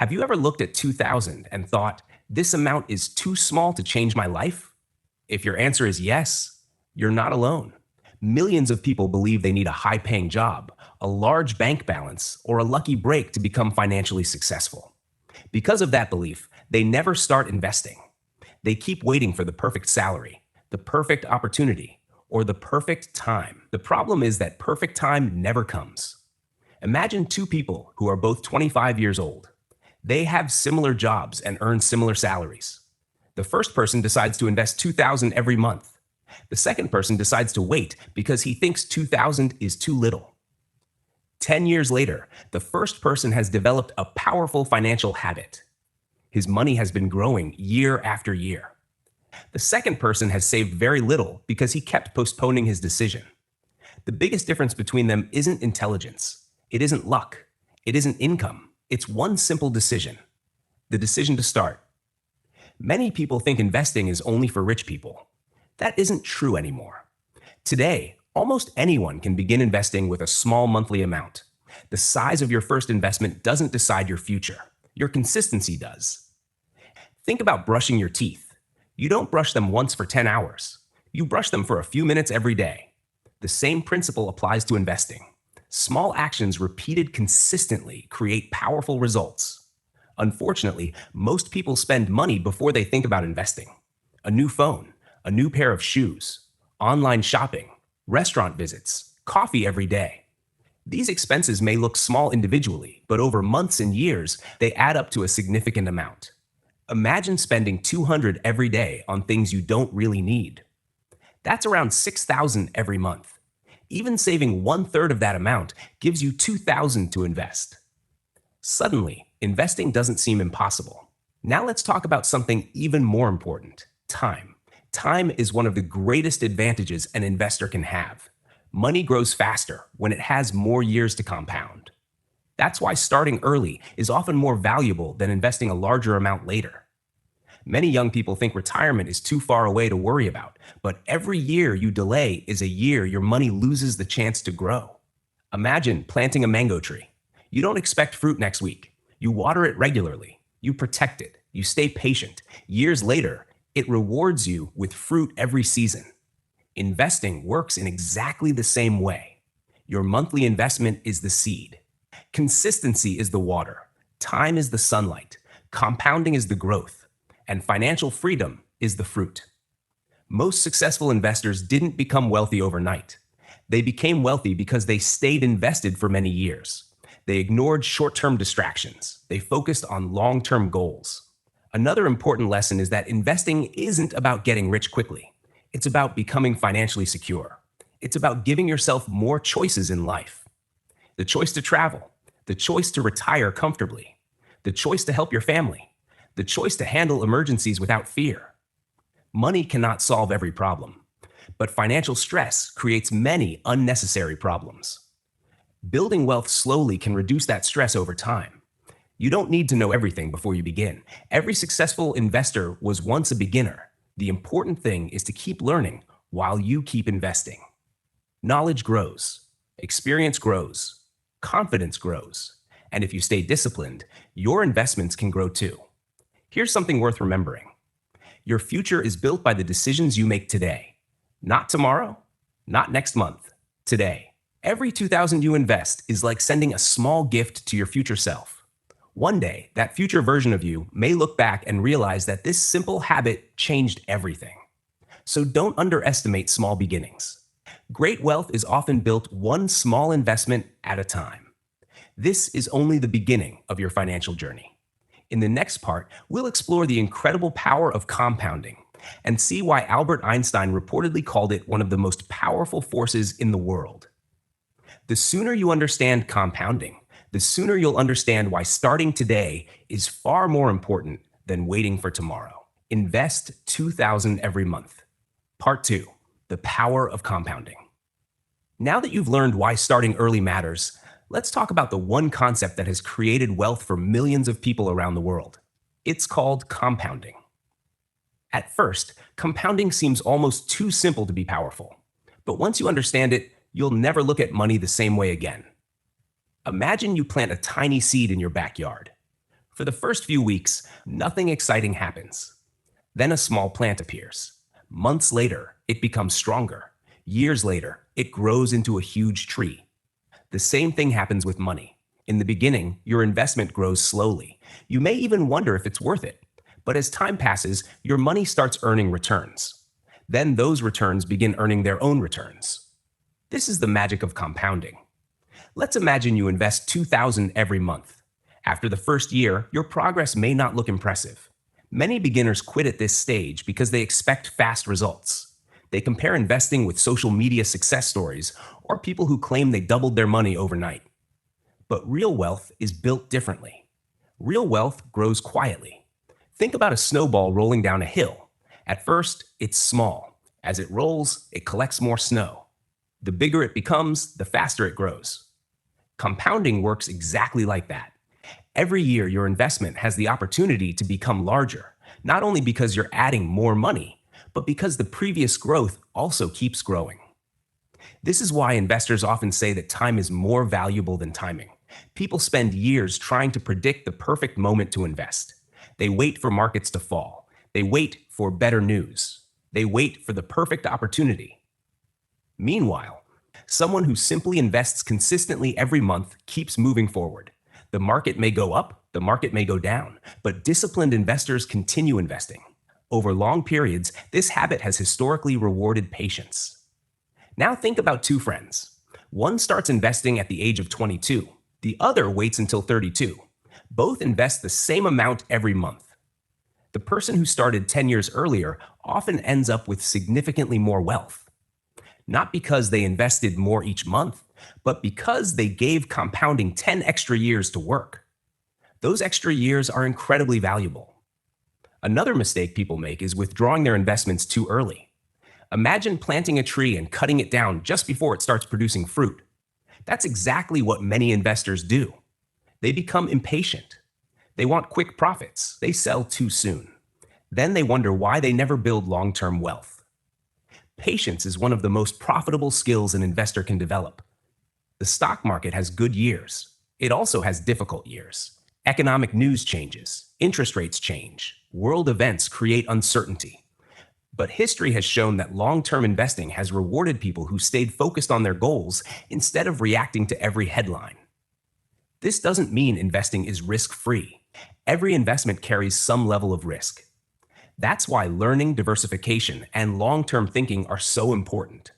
Have you ever looked at 2000 and thought, this amount is too small to change my life? If your answer is yes, you're not alone. Millions of people believe they need a high paying job, a large bank balance, or a lucky break to become financially successful. Because of that belief, they never start investing. They keep waiting for the perfect salary, the perfect opportunity, or the perfect time. The problem is that perfect time never comes. Imagine two people who are both 25 years old. They have similar jobs and earn similar salaries. The first person decides to invest 2000 every month. The second person decides to wait because he thinks 2000 is too little. 10 years later, the first person has developed a powerful financial habit. His money has been growing year after year. The second person has saved very little because he kept postponing his decision. The biggest difference between them isn't intelligence. It isn't luck. It isn't income. It's one simple decision: the decision to start. Many people think investing is only for rich people. That isn't true anymore. Today, almost anyone can begin investing with a small monthly amount. The size of your first investment doesn't decide your future. Your consistency does. Think about brushing your teeth. You don't brush them once for 10 hours. You brush them for a few minutes every day. The same principle applies to investing. Small actions repeated consistently create powerful results. Unfortunately, most people spend money before they think about investing. A new phone, a new pair of shoes, online shopping, restaurant visits, coffee every day. These expenses may look small individually, but over months and years, they add up to a significant amount. Imagine spending 200 every day on things you don't really need. That's around 6,000 every month. Even saving 1/3 of that amount gives you 2,000 to invest. Suddenly, investing doesn't seem impossible. Now let's talk about something even more important: time. Time is one of the greatest advantages an investor can have. Money grows faster when it has more years to compound. That's why starting early is often more valuable than investing a larger amount later. Many young people think retirement is too far away to worry about, but every year you delay is a year your money loses the chance to grow. Imagine planting a mango tree. You don't expect fruit next week. You water it regularly. You protect it. You stay patient. Years later, it rewards you with fruit every season. Investing works in exactly the same way. Your monthly investment is the seed. Consistency is the water. Time is the sunlight. Compounding is the growth. And financial freedom is the fruit. Most successful investors didn't become wealthy overnight. They became wealthy because they stayed invested for many years. They ignored short-term distractions. They focused on long-term goals. Another important lesson is that investing isn't about getting rich quickly. It's about becoming financially secure. It's about giving yourself more choices in life. The choice to travel, the choice to retire comfortably, the choice to help your family, the choice to handle emergencies without fear. Money cannot solve every problem, but financial stress creates many unnecessary problems. Building wealth slowly can reduce that stress over time. You don't need to know everything before you begin. Every successful investor was once a beginner. The important thing is to keep learning while you keep investing. Knowledge grows, experience grows, confidence grows, and if you stay disciplined, your investments can grow too. Here's something worth remembering. Your future is built by the decisions you make today. Not tomorrow, not next month, today. Every 2000 you invest is like sending a small gift to your future self. One day, that future version of you may look back and realize that this simple habit changed everything. So don't underestimate small beginnings. Great wealth is often built one small investment at a time. This is only the beginning of your financial journey. In the next part, we'll explore the incredible power of compounding and see why Albert Einstein reportedly called it one of the most powerful forces in the world. The sooner you understand compounding, the sooner you'll understand why starting today is far more important than waiting for tomorrow. Invest 2,000 every month. Part 2, the power of compounding. Now that you've learned why starting early matters, let's talk about the one concept that has created wealth for millions of people around the world. It's called compounding. At first, compounding seems almost too simple to be powerful. But once you understand it, you'll never look at money the same way again. Imagine you plant a tiny seed in your backyard. For the first few weeks, nothing exciting happens. Then a small plant appears. Months later, it becomes stronger. Years later, it grows into a huge tree. The same thing happens with money. In the beginning, your investment grows slowly. You may even wonder if it's worth it. But as time passes, your money starts earning returns. Then those returns begin earning their own returns. This is the magic of compounding. Let's imagine you invest $2,000 every month. After the first year, your progress may not look impressive. Many beginners quit at this stage because they expect fast results. They compare investing with social media success stories or people who claim they doubled their money overnight. But real wealth is built differently. Real wealth grows quietly. Think about a snowball rolling down a hill. At first, it's small. As it rolls, it collects more snow. The bigger it becomes, the faster it grows. Compounding works exactly like that. Every year, your investment has the opportunity to become larger, not only because you're adding more money, but because the previous growth also keeps growing. This is why investors often say that time is more valuable than timing. People spend years trying to predict the perfect moment to invest. They wait for markets to fall. They wait for better news. They wait for the perfect opportunity. Meanwhile, someone who simply invests consistently every month keeps moving forward. The market may go up, the market may go down, but disciplined investors continue investing. Over long periods, this habit has historically rewarded patience. Now think about two friends. One starts investing at the age of 22. The other waits until 32. Both invest the same amount every month. The person who started 10 years earlier often ends up with significantly more wealth. Not because they invested more each month, but because they gave compounding 10 extra years to work. Those extra years are incredibly valuable. Another mistake people make is withdrawing their investments too early. Imagine planting a tree and cutting it down just before it starts producing fruit. That's exactly what many investors do. They become impatient. They want quick profits. They sell too soon. Then they wonder why they never build long-term wealth. Patience is one of the most profitable skills an investor can develop. The stock market has good years. It also has difficult years. Economic news changes. Interest rates change. World events create uncertainty. But history has shown that long-term investing has rewarded people who stayed focused on their goals instead of reacting to every headline. This doesn't mean investing is risk-free. Every investment carries some level of risk. That's why learning, diversification, and long-term thinking are so important.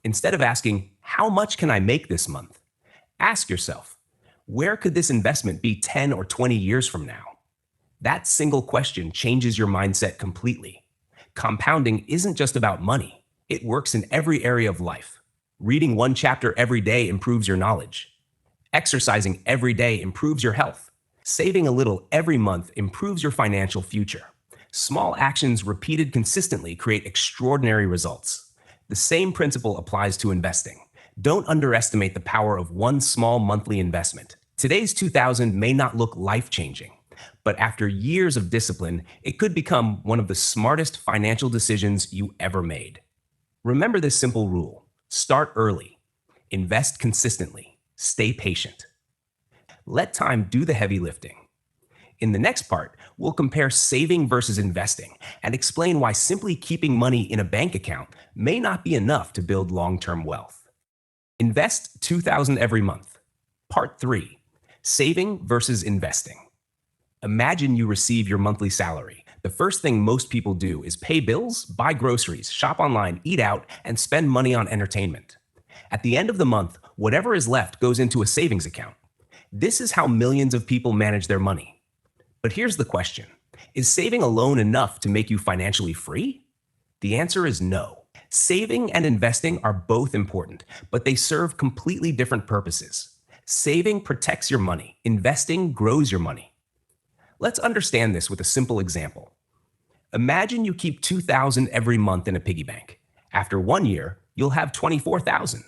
Instead of asking, how much can I make this month? Ask yourself, where could this investment be 10 or 20 years from now? That single question changes your mindset completely. Compounding isn't just about money. It works in every area of life. Reading one chapter every day improves your knowledge. Exercising every day improves your health. Saving a little every month improves your financial future. Small actions repeated consistently create extraordinary results. The same principle applies to investing. Don't underestimate the power of one small monthly investment. Today's $2,000 may not look life-changing, but after years of discipline, it could become one of the smartest financial decisions you ever made. Remember this simple rule: start early, invest consistently, stay patient. Let time do the heavy lifting. In the next part, we'll compare saving versus investing and explain why simply keeping money in a bank account may not be enough to build long-term wealth. Invest $2,000 every month. Part 3. Saving versus investing. Imagine you receive your monthly salary. The first thing most people do is pay bills, buy groceries, shop online, eat out, and spend money on entertainment. At the end of the month, whatever is left goes into a savings account. This is how millions of people manage their money. But here's the question: is saving alone enough to make you financially free? The answer is no. Saving and investing are both important, but they serve completely different purposes. Saving protects your money. Investing grows your money. Let's understand this with a simple example. Imagine you keep $2,000 every month in a piggy bank. After 1 year, you'll have $24,000.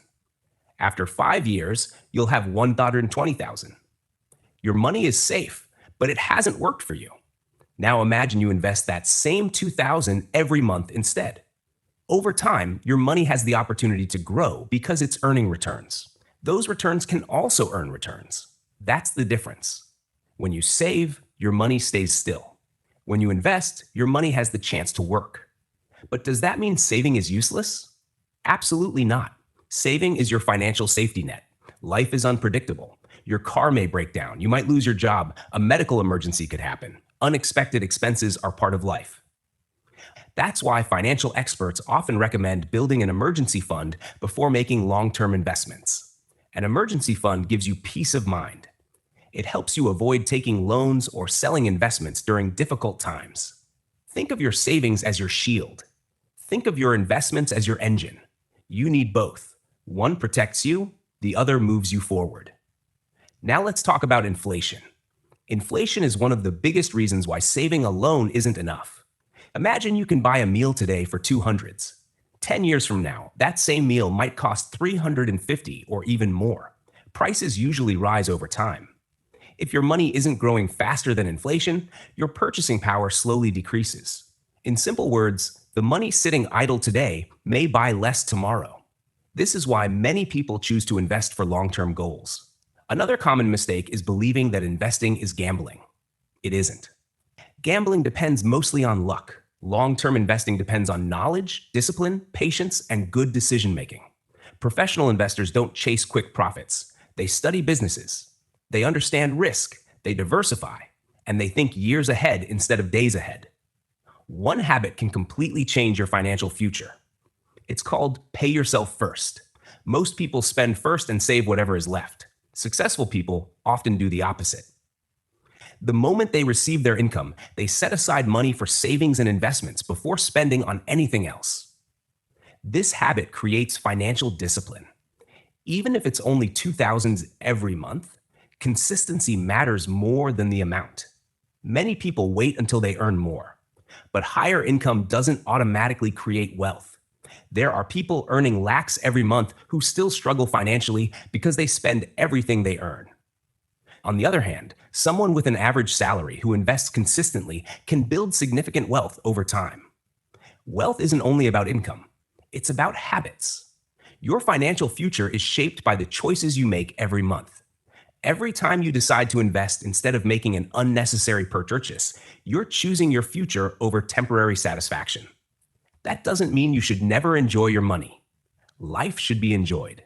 After 5 years, you'll have $120,000. Your money is safe, but it hasn't worked for you. Now imagine you invest that same $2,000 every month instead. Over time, your money has the opportunity to grow because it's earning returns. Those returns can also earn returns. That's the difference. When you save, your money stays still. When you invest, your money has the chance to work. But does that mean saving is useless? Absolutely not. Saving is your financial safety net. Life is unpredictable. Your car may break down. You might lose your job. A medical emergency could happen. Unexpected expenses are part of life. That's why financial experts often recommend building an emergency fund before making long-term investments. An emergency fund gives you peace of mind. It helps you avoid taking loans or selling investments during difficult times. Think of your savings as your shield. Think of your investments as your engine. You need both. One protects you, the other moves you forward. Now let's talk about inflation. Inflation is one of the biggest reasons why saving alone isn't enough. Imagine you can buy a meal today for $200. 10 years from now, that same meal might cost $350 or even more. Prices usually rise over time. If your money isn't growing faster than inflation, your purchasing power slowly decreases. In simple words, the money sitting idle today may buy less tomorrow. This is why many people choose to invest for long-term goals. Another common mistake is believing that investing is gambling. It isn't. Gambling depends mostly on luck. Long-term investing depends on knowledge, discipline, patience, and good decision-making. Professional investors don't chase quick profits. They study businesses. They understand risk, they diversify, and they think years ahead instead of days ahead. One habit can completely change your financial future. It's called pay yourself first. Most people spend first and save whatever is left. Successful people often do the opposite. The moment they receive their income, they set aside money for savings and investments before spending on anything else. This habit creates financial discipline. Even if it's only $2,000 every month, consistency matters more than the amount. Many people wait until they earn more, but higher income doesn't automatically create wealth. There are people earning lakhs every month who still struggle financially because they spend everything they earn. On the other hand, someone with an average salary who invests consistently can build significant wealth over time. Wealth isn't only about income, it's about habits. Your financial future is shaped by the choices you make every month. Every time you decide to invest instead of making an unnecessary purchase, you're choosing your future over temporary satisfaction. That doesn't mean you should never enjoy your money. Life should be enjoyed.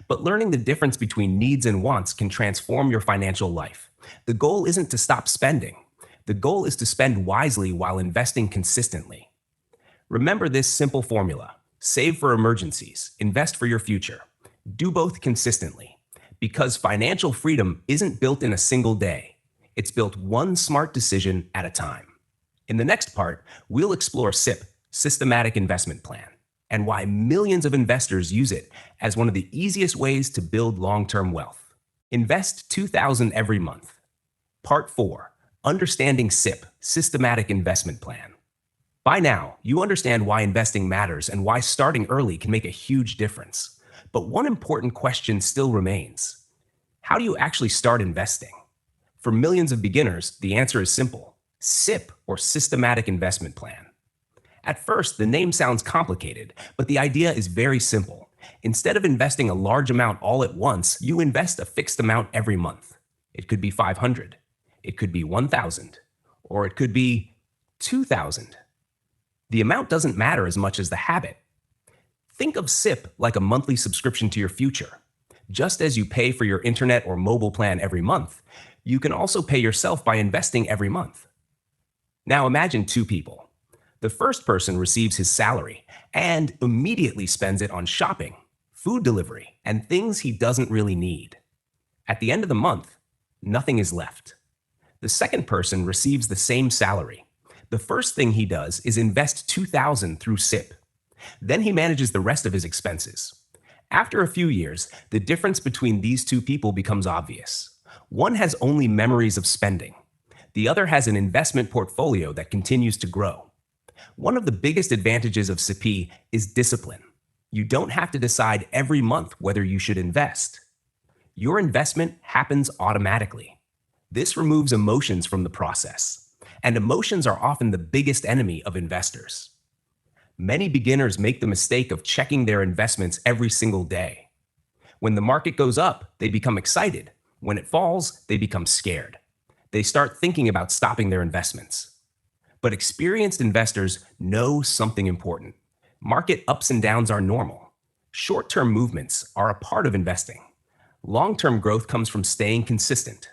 But learning the difference between needs and wants can transform your financial life. The goal isn't to stop spending. The goal is to spend wisely while investing consistently. Remember this simple formula: save for emergencies, invest for your future. Do both consistently. Because financial freedom isn't built in a single day. It's built one smart decision at a time. In the next part, we'll explore SIP, Systematic Investment Plan, and why millions of investors use it as one of the easiest ways to build long-term wealth. Invest $2,000 every month. Part 4, Understanding SIP, Systematic Investment Plan. By now, you understand why investing matters and why starting early can make a huge difference. But one important question still remains. How do you actually start investing? For millions of beginners, the answer is simple: SIP, or Systematic Investment Plan. At first, the name sounds complicated, but the idea is very simple. Instead of investing a large amount all at once, you invest a fixed amount every month. It could be $500, it could be $1,000, or it could be $2,000. The amount doesn't matter as much as the habit. Think of SIP like a monthly subscription to your future. Just as you pay for your internet or mobile plan every month, you can also pay yourself by investing every month. Now imagine two people. The first person receives his salary and immediately spends it on shopping, food delivery, and things he doesn't really need. At the end of the month, nothing is left. The second person receives the same salary. The first thing he does is invest $2,000 through SIP. Then he manages the rest of his expenses. After a few years, the difference between these two people becomes obvious. One has only memories of spending. The other has an investment portfolio that continues to grow. One of the biggest advantages of SIP is discipline. You don't have to decide every month whether you should invest. Your investment happens automatically. This removes emotions from the process, and emotions are often the biggest enemy of investors. Many beginners make the mistake of checking their investments every single day. When the market goes up, they become excited. When it falls, they become scared. They start thinking about stopping their investments. But experienced investors know something important. Market ups and downs are normal. Short-term movements are a part of investing. Long-term growth comes from staying consistent.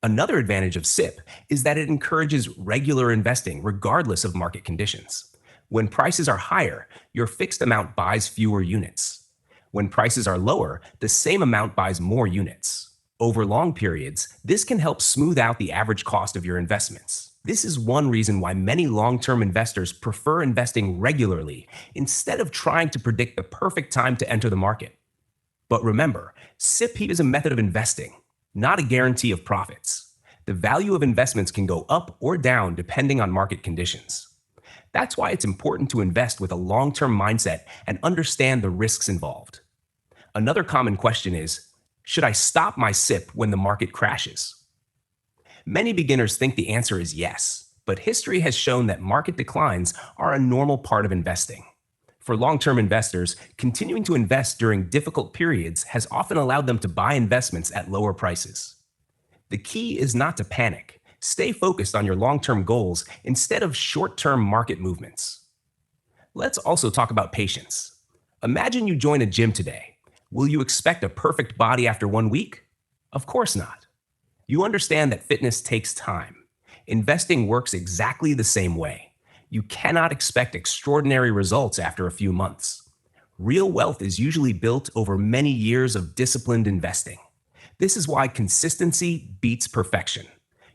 Another advantage of SIP is that it encourages regular investing regardless of market conditions. When prices are higher, your fixed amount buys fewer units. When prices are lower, the same amount buys more units. Over long periods, this can help smooth out the average cost of your investments. This is one reason why many long-term investors prefer investing regularly instead of trying to predict the perfect time to enter the market. But remember, SIP is a method of investing, not a guarantee of profits. The value of investments can go up or down depending on market conditions. That's why it's important to invest with a long-term mindset and understand the risks involved. Another common question is, should I stop my SIP when the market crashes? Many beginners think the answer is yes, but history has shown that market declines are a normal part of investing. For long-term investors, continuing to invest during difficult periods has often allowed them to buy investments at lower prices. The key is not to panic. Stay focused on your long-term goals instead of short-term market movements. Let's also talk about patience. Imagine you join a gym today. Will you expect a perfect body after 1 week? Of course not. You understand that fitness takes time. Investing works exactly the same way. You cannot expect extraordinary results after a few months. Real wealth is usually built over many years of disciplined investing. This is why consistency beats perfection.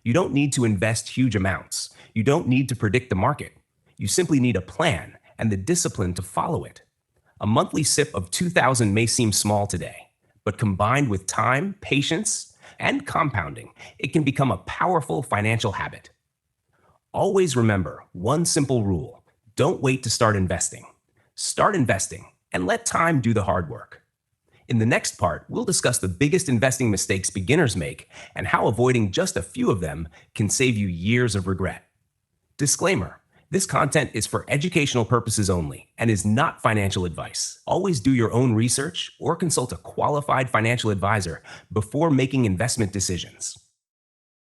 You don't need to invest huge amounts. You don't need to predict the market. You simply need a plan and the discipline to follow it. A monthly SIP of $2,000 may seem small today, but combined with time, patience, and compounding, it can become a powerful financial habit. Always remember one simple rule: don't wait to start investing. Start investing and let time do the hard work. In the next part, we'll discuss the biggest investing mistakes beginners make and how avoiding just a few of them can save you years of regret. Disclaimer: this content is for educational purposes only and is not financial advice. Always do your own research or consult a qualified financial advisor before making investment decisions.